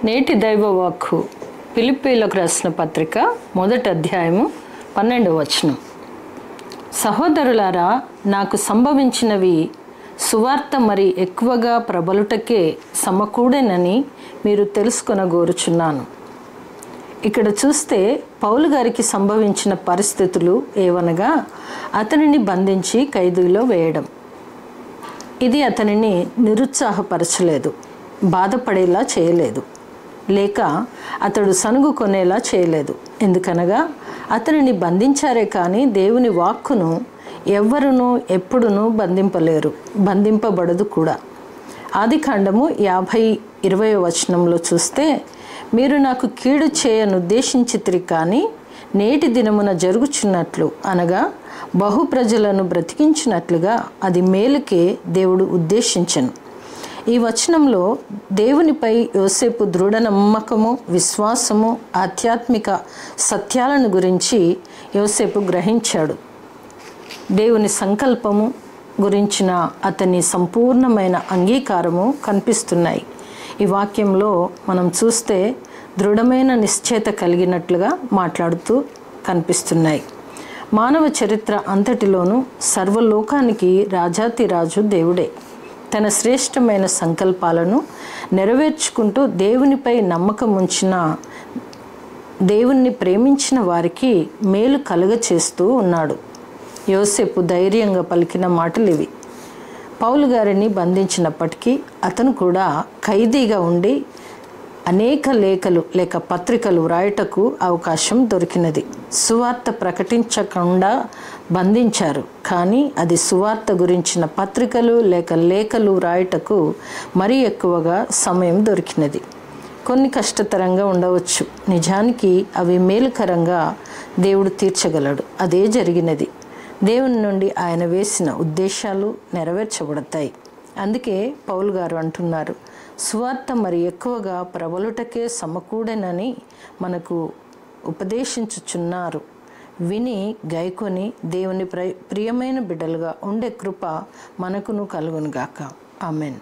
నేటి దైవవాక్కు ఫిలిప్పీలకు రాసిన పత్రిక 1వ అధ్యాయము 12వ వచనం. సహోదరులారా, నాకు సంభవించినవి సువార్త మరి ఎక్కువగా ప్రబలుటకే సమకూడేనని మీరు తెలుసుకొనగోరుచున్నాను. ఇక్కడ చూస్తే పౌలు గారికి సంభవించిన పరిస్థితులు ఏవనగా, అతనిని బంధించి ఖైదులో వేయడం. ఇది అతనిని నిరుత్సాహపరచలేదు, బాధపడేలా చేయలేదు, లేక అతడు సనుగు కొనేలా చేయలేదు. ఎందుకనగా అతనిని బంధించారే కానీ దేవుని వాక్కును ఎవ్వరునూ ఎప్పుడునూ బంధింపలేరు, బంధింపబడదు కూడా. ఆదికాండము 50:20 వచనంలో చూస్తే, మీరు నాకు కీడు చేయనుద్దేశించితిరి కానీ నేటి దినమున జరుగుచున్నట్లు అనగా బహు ప్రజలను బ్రతికించినట్లుగా అది మేలుకే దేవుడు ఉద్దేశించెను. ఈ వచనంలో దేవునిపై యోసేపు దృఢ నమ్మకము, విశ్వాసము, ఆధ్యాత్మిక సత్యాలను గురించి యోసేపు గ్రహించాడు. దేవుని సంకల్పము గురించిన అతని సంపూర్ణమైన అంగీకారము కనిపిస్తున్నాయి. ఈ వాక్యంలో మనం చూస్తే దృఢమైన నిశ్చయత కలిగినట్లుగా మాట్లాడుతూ కనిపిస్తున్నాయి. మానవ చరిత్ర అంతటిలోనూ సర్వలోకానికి రాజాతిరాజు దేవుడే. తన శ్రేష్టమైన సంకల్పాలను నెరవేర్చుకుంటూ దేవునిపై నమ్మకం ఉంచిన, దేవుణ్ణి ప్రేమించిన వారికి మేలు కలుగచేస్తూ ఉన్నాడు. యోసేపు ధైర్యంగా పలికిన మాటలు ఇవి. పౌలు గారిని బంధించినప్పటికీ అతను కూడా ఖైదీగా ఉండి అనేక లేఖలు లేక పత్రికలు వ్రాయటకు అవకాశం దొరికినది. సువార్త ప్రకటించకుండా బంధించారు, కానీ అది సువార్త గురించిన పత్రికలు లేక లేఖలు వ్రాయటకు మరీ ఎక్కువగా సమయం దొరికినది. కొన్ని కష్టతరంగా ఉండవచ్చు, నిజానికి అవి మేలుకరంగా దేవుడు తీర్చగలడు. అదే జరిగినది. దేవుని నుండి ఆయన వేసిన ఉద్దేశాలు నెరవేర్చబడతాయి. అందుకే పౌలు గారు అంటున్నారు, సువార్త మరి ఎక్కువగా ప్రబలుటకే సమకూడెనని మనకు ఉపదేశించుచున్నారు. విని గైకొని దేవుని ప్రియమైన బిడ్డలుగా ఉండే కృప మనకును కలుగునుగాక. ఆమెన్.